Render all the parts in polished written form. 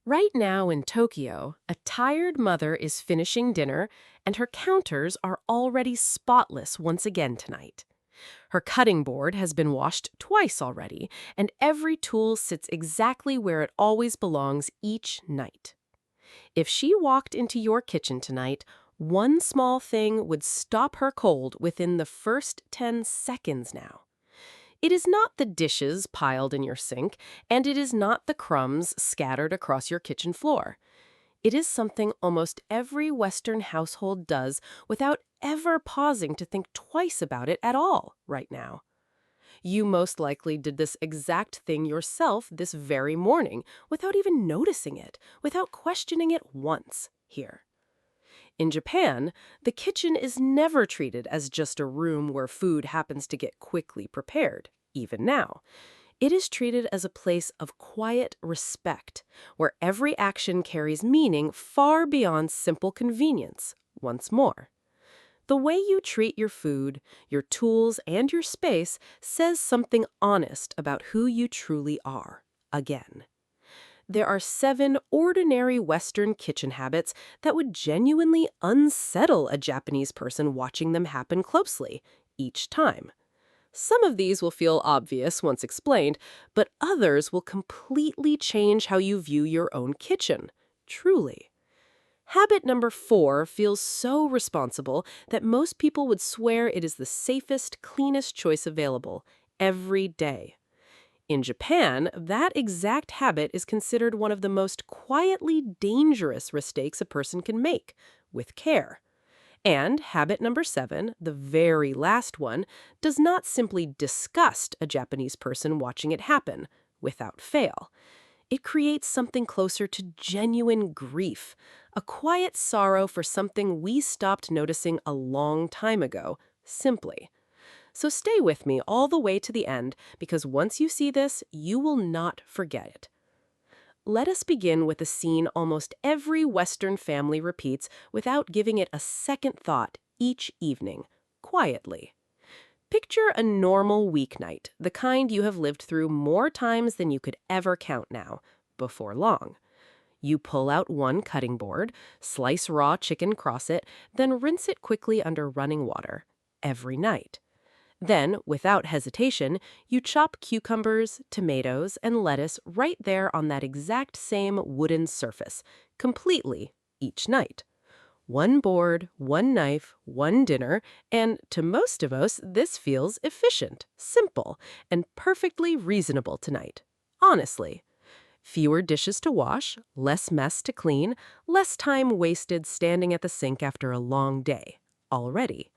Right now in Tokyo, a tired mother is finishing dinner and her counters are already spotless once again tonight. Her cutting board has been washed twice already, and every tool sits exactly where it always belongs each night. If she walked into your kitchen tonight, one small thing would stop her cold within the first 10 seconds now. It is not the dishes piled in your sink, and it is not the crumbs scattered across your kitchen floor. It is something almost every Western household does without ever pausing to think twice about it at all right now. You most likely did this exact thing yourself this very morning without even noticing it, without questioning it once here. In Japan, the kitchen is never treated as just a room where food happens to get quickly prepared, even now. It is treated as a place of quiet respect, where every action carries meaning far beyond simple convenience, once more. The way you treat your food, your tools, and your space says something honest about who you truly are, again. There are 7 ordinary Western kitchen habits that would genuinely unsettle a Japanese person watching them happen closely, each time. Some of these will feel obvious once explained, but others will completely change how you view your own kitchen, truly. Habit number 4 feels so responsible that most people would swear it is the safest, cleanest choice available, every day. In Japan, that exact habit is considered one of the most quietly dangerous mistakes a person can make, with care. And habit number 7, the very last one, does not simply disgust a Japanese person watching it happen, without fail. It creates something closer to genuine grief, a quiet sorrow for something we stopped noticing a long time ago, simply. So stay with me all the way to the end, because once you see this, you will not forget it. Let us begin with a scene almost every Western family repeats without giving it a second thought each evening, quietly. Picture a normal weeknight, the kind you have lived through more times than you could ever count now, before long. You pull out one cutting board, slice raw chicken across it, then rinse it quickly under running water. Every night. Then, without hesitation, you chop cucumbers, tomatoes, and lettuce right there on that exact same wooden surface, completely, each night. One board, one knife, one dinner, and to most of us, this feels efficient, simple, and perfectly reasonable tonight. Honestly. Fewer dishes to wash, less mess to clean, less time wasted standing at the sink after a long day. Already.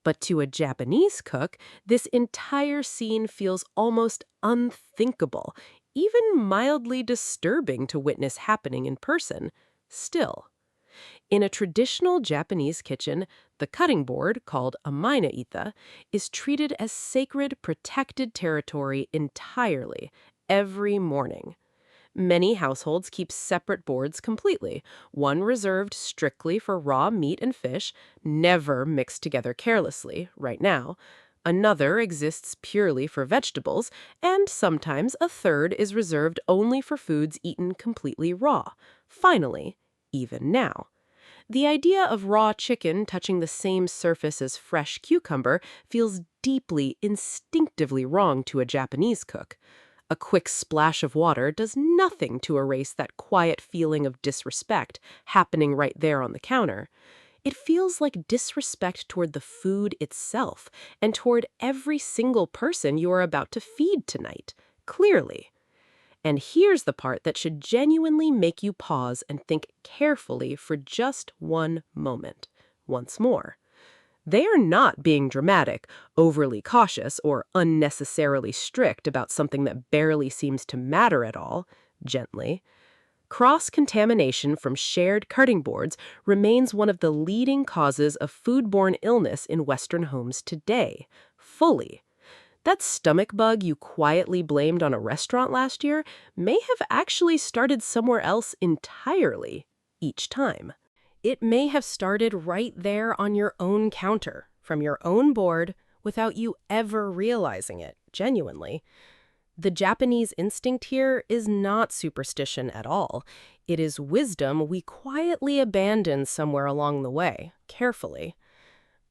But to a Japanese cook, this entire scene feels almost unthinkable, even mildly disturbing to witness happening in person. Still. In a traditional Japanese kitchen, the cutting board, called a minaita, is treated as sacred, protected territory entirely, every morning. Many households keep separate boards completely, one reserved strictly for raw meat and fish, never mixed together carelessly, right now. Another exists purely for vegetables, and sometimes a third is reserved only for foods eaten completely raw. Finally, even now. The idea of raw chicken touching the same surface as fresh cucumber feels deeply, instinctively wrong to a Japanese cook. A quick splash of water does nothing to erase that quiet feeling of disrespect happening right there on the counter. It feels like disrespect toward the food itself and toward every single person you are about to feed tonight, clearly. And here's the part that should genuinely make you pause and think carefully for just one moment. Once more. They are not being dramatic, overly cautious, or unnecessarily strict about something that barely seems to matter at all, gently. Cross-contamination from shared cutting boards remains one of the leading causes of foodborne illness in Western homes today, fully. That stomach bug you quietly blamed on a restaurant last year may have actually started somewhere else entirely, each time. It may have started right there on your own counter, from your own board, without you ever realizing it, genuinely. The Japanese instinct here is not superstition at all. It is wisdom we quietly abandoned somewhere along the way, carefully.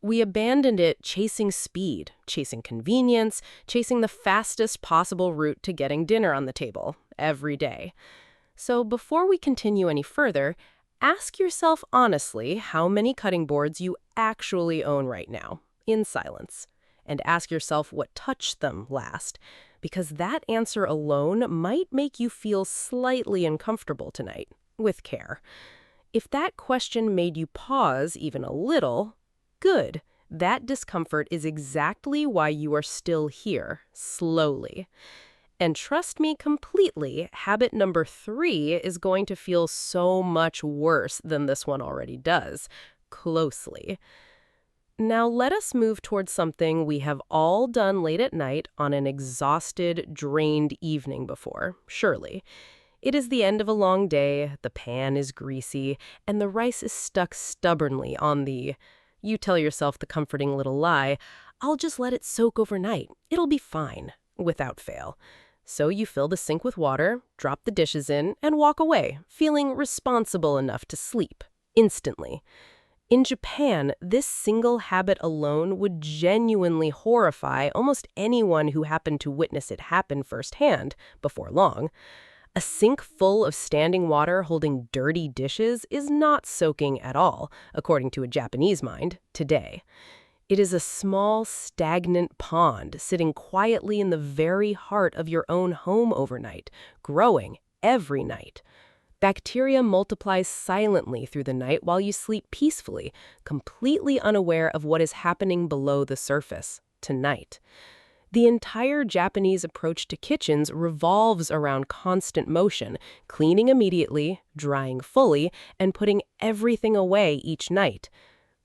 We abandoned it chasing speed, chasing convenience, chasing the fastest possible route to getting dinner on the table every day. So before we continue any further, ask yourself honestly how many cutting boards you actually own right now, in silence. And ask yourself what touched them last, because that answer alone might make you feel slightly uncomfortable tonight, with care. If that question made you pause even a little, good. That discomfort is exactly why you are still here, slowly. And trust me completely, habit number 3 is going to feel so much worse than this one already does. Closely. Now let us move towards something we have all done late at night on an exhausted, drained evening before, surely. It is the end of a long day, the pan is greasy, and the rice is stuck stubbornly on the... You tell yourself the comforting little lie, I'll just let it soak overnight, it'll be fine, without fail. So you fill the sink with water, drop the dishes in, and walk away, feeling responsible enough to sleep, instantly. In Japan, this single habit alone would genuinely horrify almost anyone who happened to witness it happen firsthand before long. A sink full of standing water holding dirty dishes is not soaking at all, according to a Japanese mind, today. It is a small, stagnant pond sitting quietly in the very heart of your own home overnight, growing every night. Bacteria multiplies silently through the night while you sleep peacefully, completely unaware of what is happening below the surface, tonight. The entire Japanese approach to kitchens revolves around constant motion, cleaning immediately, drying fully, and putting everything away each night.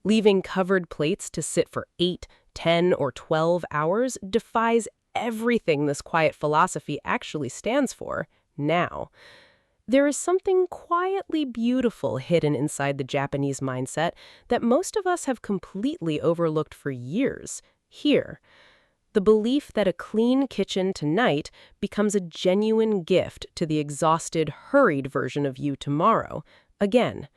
Leaving covered plates to sit for 8, 10, or 12 hours defies everything this quiet philosophy actually stands for, now. There is something quietly beautiful hidden inside the Japanese mindset that most of us have completely overlooked for years, here. The belief that a clean kitchen tonight becomes a genuine gift to the exhausted, hurried version of you tomorrow. Again,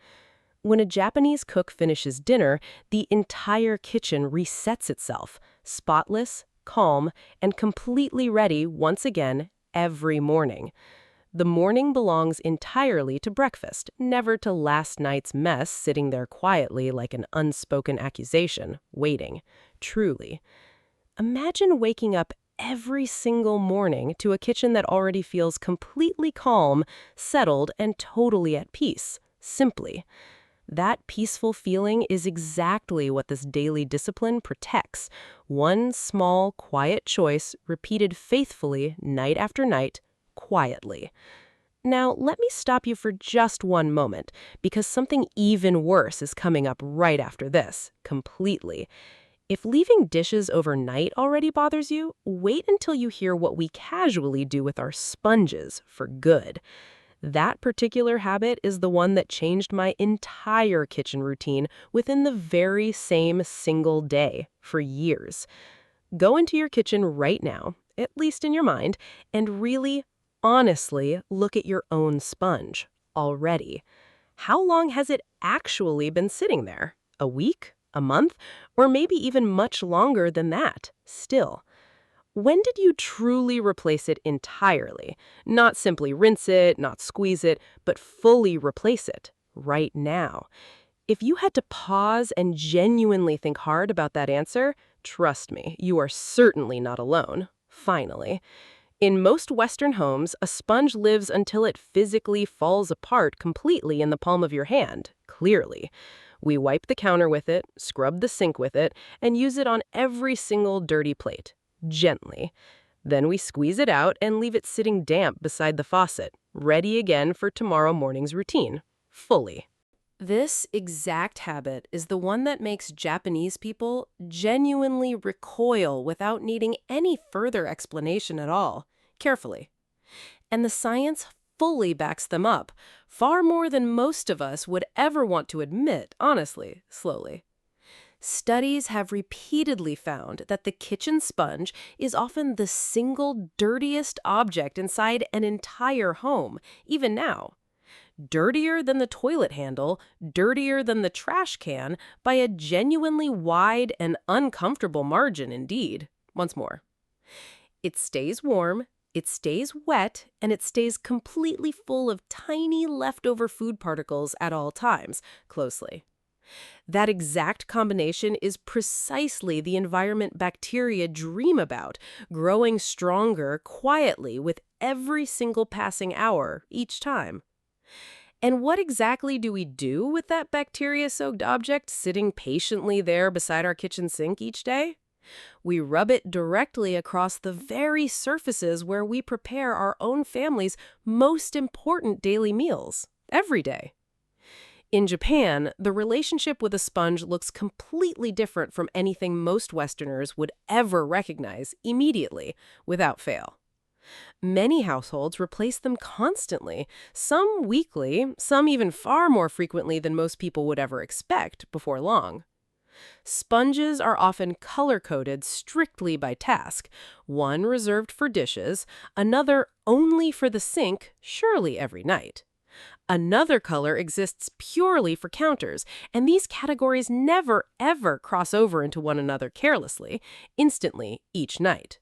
when a Japanese cook finishes dinner, the entire kitchen resets itself, spotless, calm, and completely ready once again every morning. The morning belongs entirely to breakfast, never to last night's mess sitting there quietly like an unspoken accusation, waiting. Truly. Imagine waking up every single morning to a kitchen that already feels completely calm, settled, and totally at peace, simply. That peaceful feeling is exactly what this daily discipline protects. One small, quiet choice repeated faithfully night after night, quietly. Now, let me stop you for just one moment, because something even worse is coming up right after this, completely. If leaving dishes overnight already bothers you, wait until you hear what we casually do with our sponges for good. That particular habit is the one that changed my entire kitchen routine within the very same single day for years. Go into your kitchen right now, at least in your mind, and really, honestly look at your own sponge already. How long has it actually been sitting there? A week? A month? Or maybe even much longer than that, still. When did you truly replace it entirely? Not simply rinse it, not squeeze it, but fully replace it, right now. If you had to pause and genuinely think hard about that answer, trust me, you are certainly not alone, finally. In most Western homes, a sponge lives until it physically falls apart completely in the palm of your hand, clearly. We wipe the counter with it, scrub the sink with it, and use it on every single dirty plate, gently. Then we squeeze it out and leave it sitting damp beside the faucet, ready again for tomorrow morning's routine, fully. This exact habit is the one that makes Japanese people genuinely recoil without needing any further explanation at all, carefully. And the science fully backs them up, far more than most of us would ever want to admit, honestly, slowly. Studies have repeatedly found that the kitchen sponge is often the single dirtiest object inside an entire home, even now. Dirtier than the toilet handle, dirtier than the trash can, by a genuinely wide and uncomfortable margin indeed. Once more. It stays warm, it stays wet, and it stays completely full of tiny leftover food particles at all times, closely. That exact combination is precisely the environment bacteria dream about, growing stronger quietly with every single passing hour each time. And what exactly do we do with that bacteria-soaked object sitting patiently there beside our kitchen sink each day? We rub it directly across the very surfaces where we prepare our own family's most important daily meals, every day. In Japan, the relationship with a sponge looks completely different from anything most Westerners would ever recognize immediately, without fail. Many households replace them constantly, some weekly, some even far more frequently than most people would ever expect before long. Sponges are often color-coded strictly by task, one reserved for dishes, another only for the sink, surely every night. Another color exists purely for counters, and these categories never, ever cross over into one another carelessly, instantly, each night.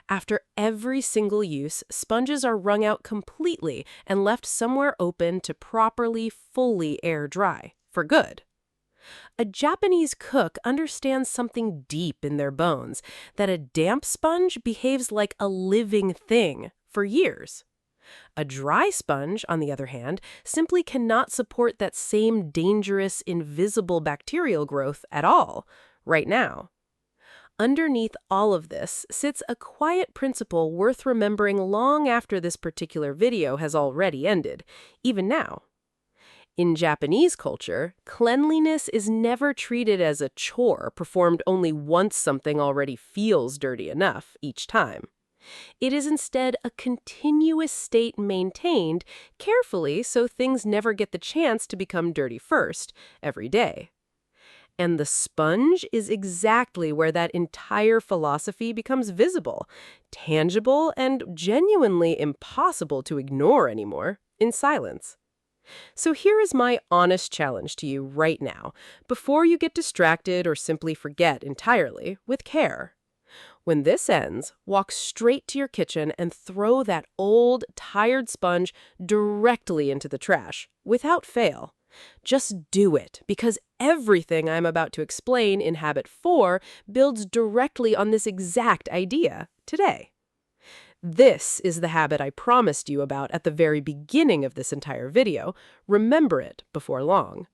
After every single use, sponges are wrung out completely and left somewhere open to properly, fully air dry, for good. A Japanese cook understands something deep in their bones, that a damp sponge behaves like a living thing for years. A dry sponge, on the other hand, simply cannot support that same dangerous, invisible bacterial growth at all, right now. Underneath all of this sits a quiet principle worth remembering long after this particular video has already ended, even now. In Japanese culture, cleanliness is never treated as a chore performed only once something already feels dirty enough each time. It is instead a continuous state maintained carefully so things never get the chance to become dirty first, every day. And the sponge is exactly where that entire philosophy becomes visible, tangible, and genuinely impossible to ignore anymore, in silence. So here is my honest challenge to you right now, before you get distracted or simply forget entirely, with care. When this ends, walk straight to your kitchen and throw that old, tired sponge directly into the trash, without fail. Just do it, because everything I'm about to explain in Habit 4 builds directly on this exact idea today. This is the habit I promised you about at the very beginning of this entire video. Remember it before long.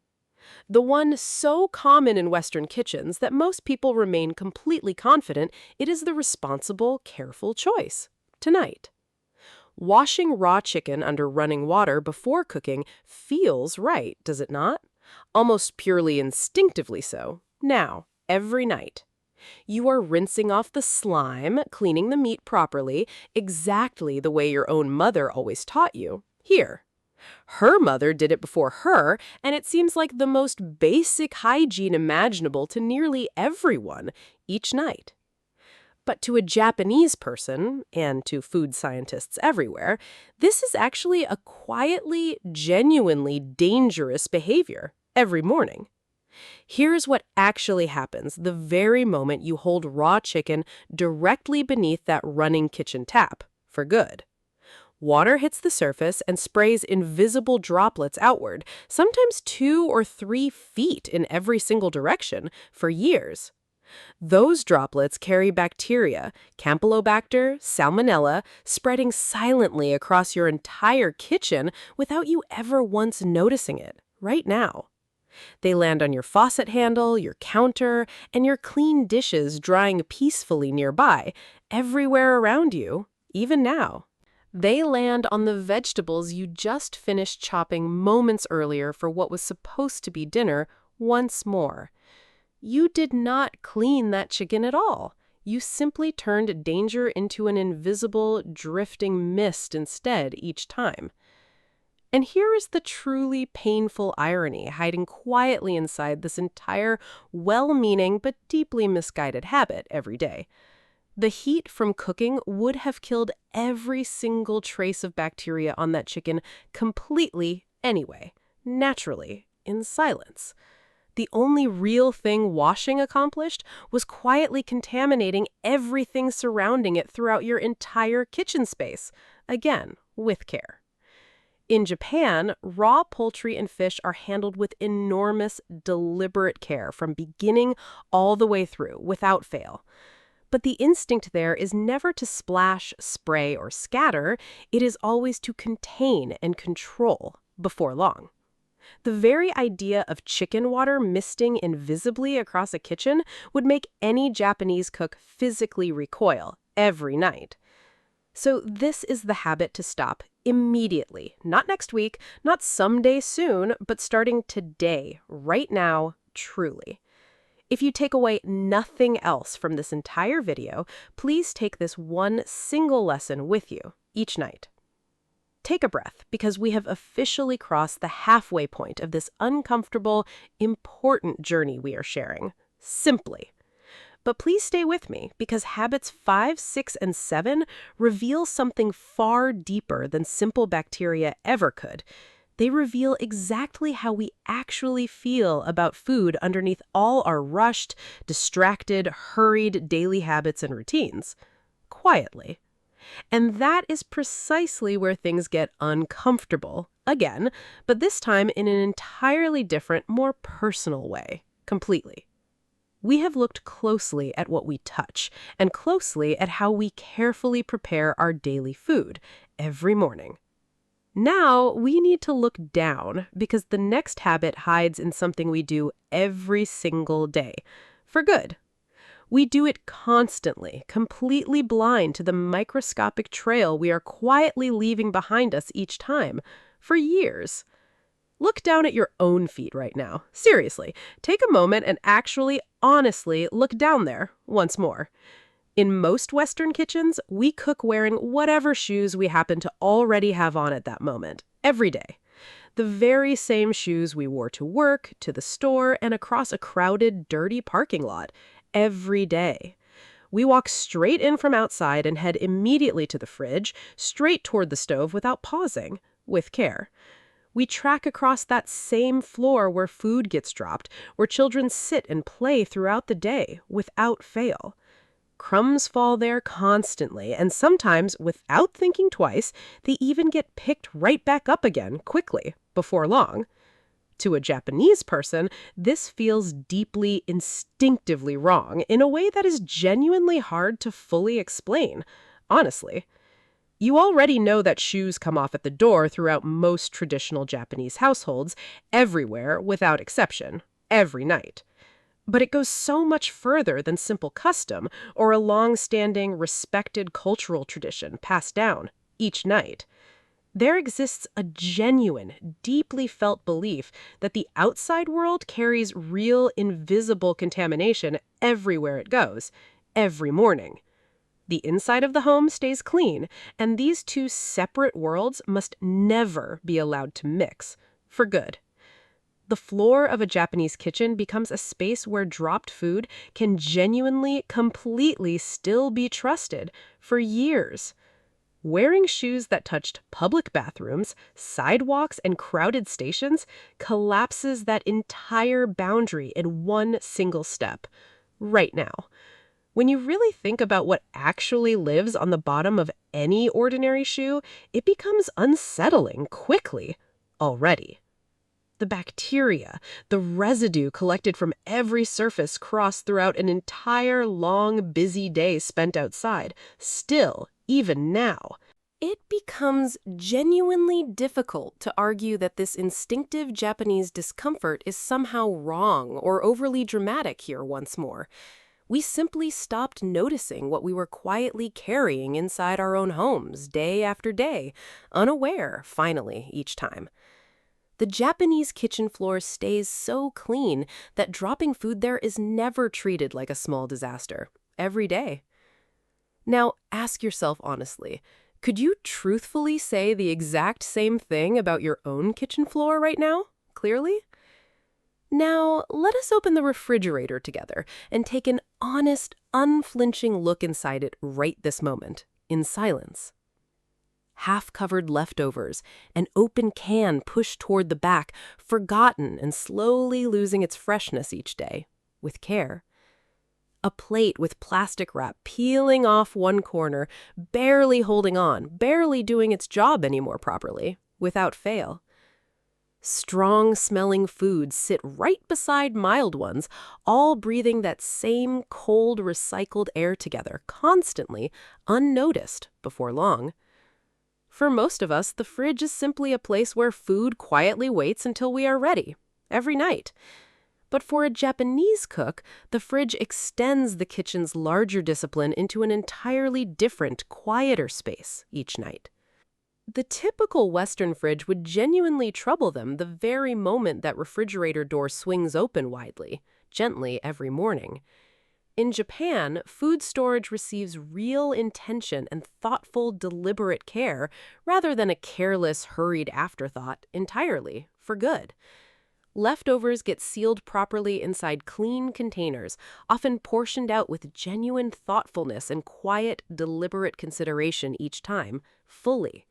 The one so common in Western kitchens that most people remain completely confident it is the responsible, careful choice. Tonight. Washing raw chicken under running water before cooking feels right, does it not? Almost purely instinctively so. Now, every night. You are rinsing off the slime, cleaning the meat properly, exactly the way your own mother always taught you. Here. Her mother did it before her, and it seems like the most basic hygiene imaginable to nearly everyone, each night. But to a Japanese person, and to food scientists everywhere, this is actually a quietly, genuinely dangerous behavior, every morning. Here's what actually happens the very moment you hold raw chicken directly beneath that running kitchen tap, for good. Water hits the surface and sprays invisible droplets outward, sometimes 2 or 3 feet in every single direction, for years. Those droplets carry bacteria, Campylobacter, Salmonella, spreading silently across your entire kitchen without you ever once noticing it, right now. They land on your faucet handle, your counter, and your clean dishes drying peacefully nearby, everywhere around you, even now. They land on the vegetables you just finished chopping moments earlier for what was supposed to be dinner once more. You did not clean that chicken at all. You simply turned danger into an invisible, drifting mist instead each time. And here is the truly painful irony hiding quietly inside this entire well-meaning but deeply misguided habit every day. The heat from cooking would have killed every single trace of bacteria on that chicken completely anyway, naturally, in silence. The only real thing washing accomplished was quietly contaminating everything surrounding it throughout your entire kitchen space, again, with care. In Japan, raw poultry and fish are handled with enormous, deliberate care from beginning all the way through, without fail. But the instinct there is never to splash, spray, or scatter. It is always to contain and control before long. The very idea of chicken water misting invisibly across a kitchen would make any Japanese cook physically recoil every night. So this is the habit to stop immediately. Not next week, not someday soon, but starting today, right now, truly. If you take away nothing else from this entire video, please take this one single lesson with you each night. Take a breath, because we have officially crossed the halfway point of this uncomfortable, important journey we are sharing. Simply. But please stay with me, because habits 5, 6, and 7 reveal something far deeper than simple bacteria ever could. They reveal exactly how we actually feel about food underneath all our rushed, distracted, hurried daily habits and routines. Quietly. And that is precisely where things get uncomfortable, again, but this time in an entirely different, more personal way, completely. We have looked closely at what we touch, and closely at how we carefully prepare our daily food every morning. Now, we need to look down, because the next habit hides in something we do every single day, for good. We do it constantly, completely blind to the microscopic trail we are quietly leaving behind us each time, for years. Look down at your own feet right now. Seriously, take a moment and actually, honestly, look down there once more. In most Western kitchens, we cook wearing whatever shoes we happen to already have on at that moment, every day. The very same shoes we wore to work, to the store, and across a crowded, dirty parking lot, every day. We walk straight in from outside and head immediately to the fridge, straight toward the stove without pausing, with care. We track across that same floor where food gets dropped, where children sit and play throughout the day, without fail. Crumbs fall there constantly, and sometimes, without thinking twice, they even get picked right back up again, quickly, before long. To a Japanese person, this feels deeply, instinctively wrong in a way that is genuinely hard to fully explain, honestly. You already know that shoes come off at the door throughout most traditional Japanese households, everywhere, without exception, every night. But it goes so much further than simple custom or a long-standing, respected cultural tradition passed down each night. There exists a genuine, deeply felt belief that the outside world carries real, invisible contamination everywhere it goes, every morning. The inside of the home stays clean, and these two separate worlds must never be allowed to mix, for good. The floor of a Japanese kitchen becomes a space where dropped food can genuinely, completely still be trusted for years. Wearing shoes that touched public bathrooms, sidewalks, and crowded stations collapses that entire boundary in one single step, right now. When you really think about what actually lives on the bottom of any ordinary shoe, it becomes unsettling quickly, already. The bacteria, the residue collected from every surface crossed throughout an entire long, busy day spent outside, still, even now. It becomes genuinely difficult to argue that this instinctive Japanese discomfort is somehow wrong or overly dramatic here once more. We simply stopped noticing what we were quietly carrying inside our own homes day after day, unaware, finally, each time. The Japanese kitchen floor stays so clean that dropping food there is never treated like a small disaster, every day. Now, ask yourself honestly, Could you truthfully say the exact same thing about your own kitchen floor right now? Clearly? Now, let us open the refrigerator together and take an honest, unflinching look inside it right this moment, in silence. Half-covered leftovers, an open can pushed toward the back, forgotten and slowly losing its freshness each day, with care. A plate with plastic wrap peeling off one corner, barely holding on, barely doing its job anymore properly, without fail. Strong-smelling foods sit right beside mild ones, all breathing that same cold, recycled air together, constantly, unnoticed, before long. For most of us, the fridge is simply a place where food quietly waits until we are ready, every night. But for a Japanese cook, the fridge extends the kitchen's larger discipline into an entirely different, quieter space each night. The typical Western fridge would genuinely trouble them the very moment that refrigerator door swings open widely, gently every morning. In Japan, food storage receives real intention and thoughtful, deliberate care rather than a careless, hurried afterthought entirely, for good. Leftovers get sealed properly inside clean containers, often portioned out with genuine thoughtfulness and quiet, deliberate consideration each time, fully.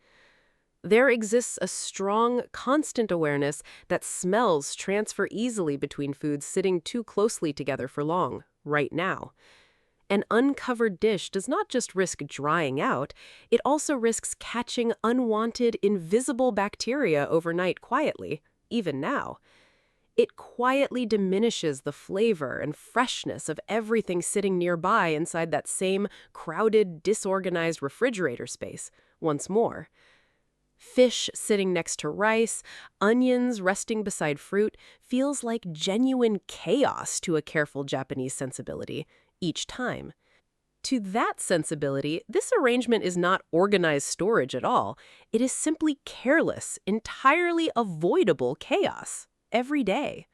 There exists a strong, constant awareness that smells transfer easily between foods sitting too closely together for long, right now. An uncovered dish does not just risk drying out, it also risks catching unwanted, invisible bacteria overnight quietly, even now. It quietly diminishes the flavor and freshness of everything sitting nearby inside that same crowded, disorganized refrigerator space, once more. Fish sitting next to rice, onions resting beside fruit, feels like genuine chaos to a careful Japanese sensibility, each time. To that sensibility, this arrangement is not organized storage at all. It is simply careless, entirely avoidable chaos, every day.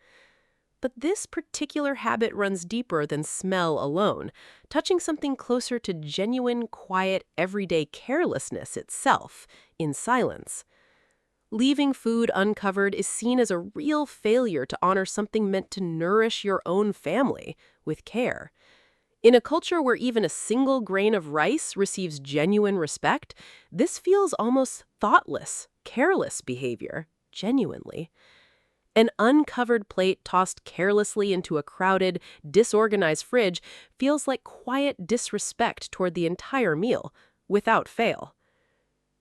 But this particular habit runs deeper than smell alone, touching something closer to genuine, quiet, everyday carelessness itself, in silence. Leaving food uncovered is seen as a real failure to honor something meant to nourish your own family, with care. In a culture where even a single grain of rice receives genuine respect, this feels almost thoughtless, careless behavior, genuinely. An uncovered plate tossed carelessly into a crowded, disorganized fridge feels like quiet disrespect toward the entire meal, without fail.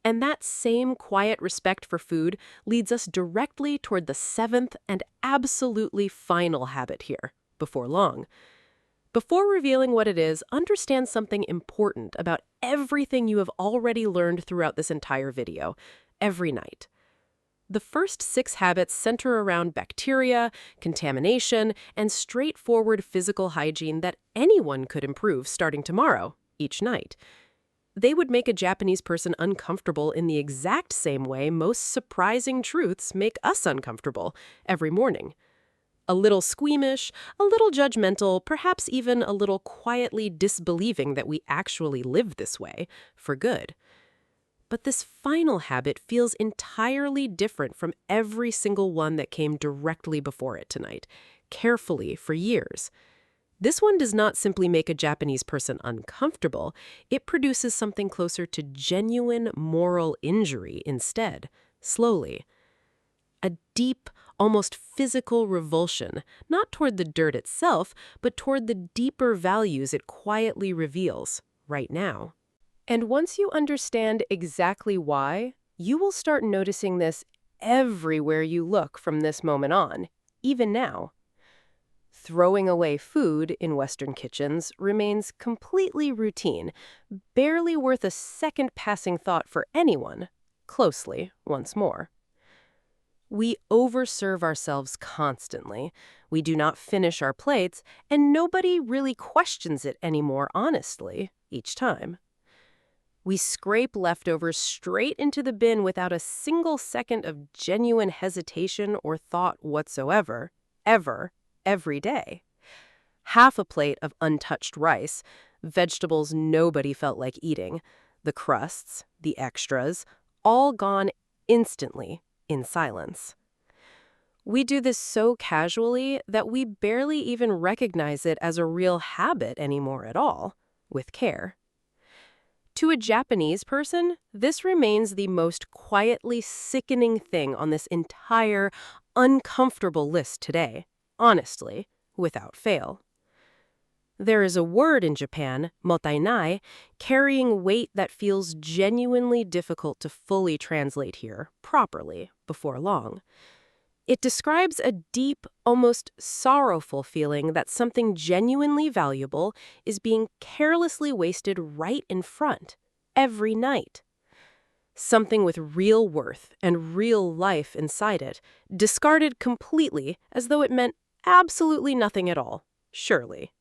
And that same quiet respect for food leads us directly toward the seventh and absolutely final habit here, before long. Before revealing what it is, understand something important about everything you have already learned throughout this entire video, every night. The first 6 habits center around bacteria, contamination, and straightforward physical hygiene that anyone could improve starting tomorrow, each night. They would make a Japanese person uncomfortable in the exact same way most surprising truths make us uncomfortable every morning. A little squeamish, a little judgmental, perhaps even a little quietly disbelieving that we actually live this way, for good. But this final habit feels entirely different from every single one that came directly before it tonight, carefully for years. This one does not simply make a Japanese person uncomfortable, it produces something closer to genuine moral injury instead, slowly. A deep, almost physical revulsion, not toward the dirt itself, but toward the deeper values it quietly reveals, right now. And once you understand exactly why, you will start noticing this everywhere you look from this moment on, even now. Throwing away food in Western kitchens remains completely routine, barely worth a second passing thought for anyone, closely, once more. We overserve ourselves constantly. We do not finish our plates, and nobody really questions it anymore honestly, each time. We scrape leftovers straight into the bin without a single second of genuine hesitation or thought whatsoever, ever, every day. Half a plate of untouched rice, vegetables nobody felt like eating, the crusts, the extras, all gone instantly in silence. We do this so casually that we barely even recognize it as a real habit anymore at all, with care. To a Japanese person, this remains the most quietly sickening thing on this entire uncomfortable list today, honestly, without fail. There is a word in Japan, Mottainai, carrying weight that feels genuinely difficult to fully translate here, properly, before long. It describes a deep, almost sorrowful feeling that something genuinely valuable is being carelessly wasted right in front, every night. Something with real worth and real life inside it, discarded completely as though it meant absolutely nothing at all, surely.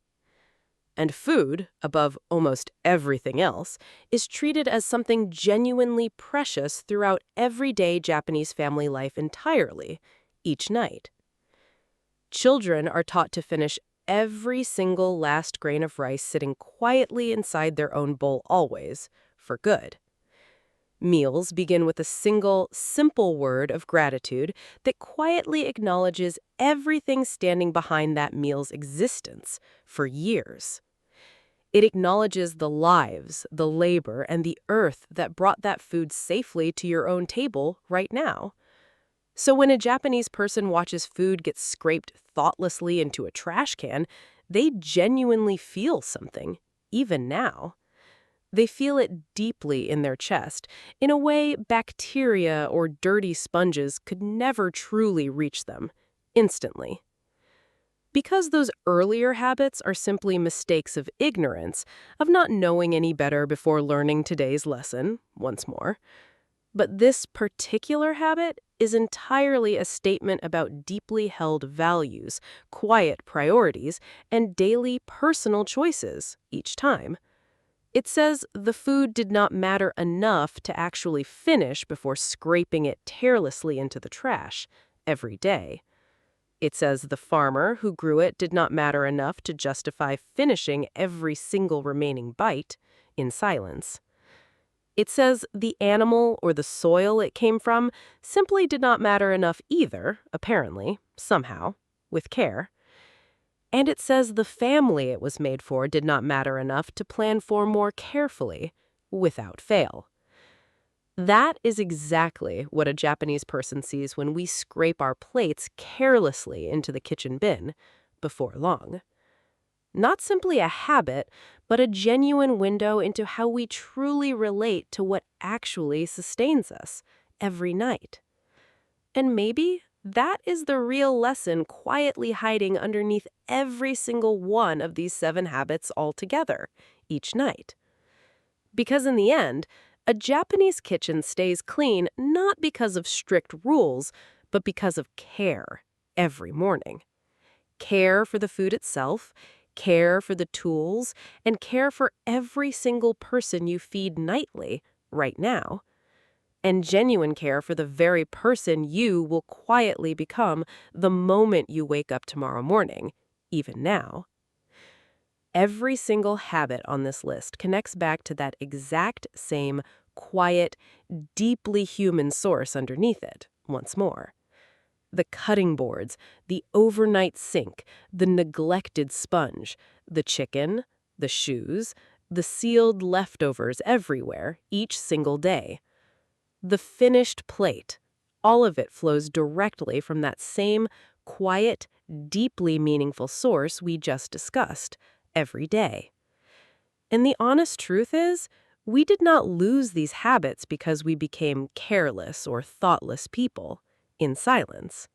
And food, above almost everything else, is treated as something genuinely precious throughout everyday Japanese family life entirely, each night. Children are taught to finish every single last grain of rice sitting quietly inside their own bowl always, for good. Meals begin with a single, simple word of gratitude that quietly acknowledges everything standing behind that meal's existence for years. It acknowledges the lives, the labor, and the earth that brought that food safely to your own table right now. So when a Japanese person watches food get scraped thoughtlessly into a trash can, they genuinely feel something, even now. They feel it deeply in their chest, in a way bacteria or dirty sponges could never truly reach them, instantly. Because those earlier habits are simply mistakes of ignorance, of not knowing any better before learning today's lesson, once more. But this particular habit is entirely a statement about deeply held values, quiet priorities, and daily personal choices each time. It says the food did not matter enough to actually finish before scraping it carelessly into the trash every day. It says the farmer who grew it did not matter enough to justify finishing every single remaining bite in silence. It says the animal or the soil it came from simply did not matter enough either, apparently, somehow, with care. And it says the family it was made for did not matter enough to plan for more carefully, without fail. That is exactly what a Japanese person sees when we scrape our plates carelessly into the kitchen bin before long. Not simply a habit, but a genuine window into how we truly relate to what actually sustains us every night. And maybe that is the real lesson quietly hiding underneath every single one of these 7 habits altogether, each night. Because in the end, a Japanese kitchen stays clean not because of strict rules, but because of care every morning. Care for the food itself, care for the tools, and care for every single person you feed nightly, right now. And genuine care for the very person you will quietly become the moment you wake up tomorrow morning, even now. Every single habit on this list connects back to that exact same quiet, deeply human source underneath it, once more. The cutting boards, the overnight sink, the neglected sponge, the chicken, the shoes, the sealed leftovers everywhere, each single day. The finished plate, all of it flows directly from that same quiet, deeply meaningful source we just discussed, every day. And the honest truth is, we did not lose these habits because we became careless or thoughtless people, in silence.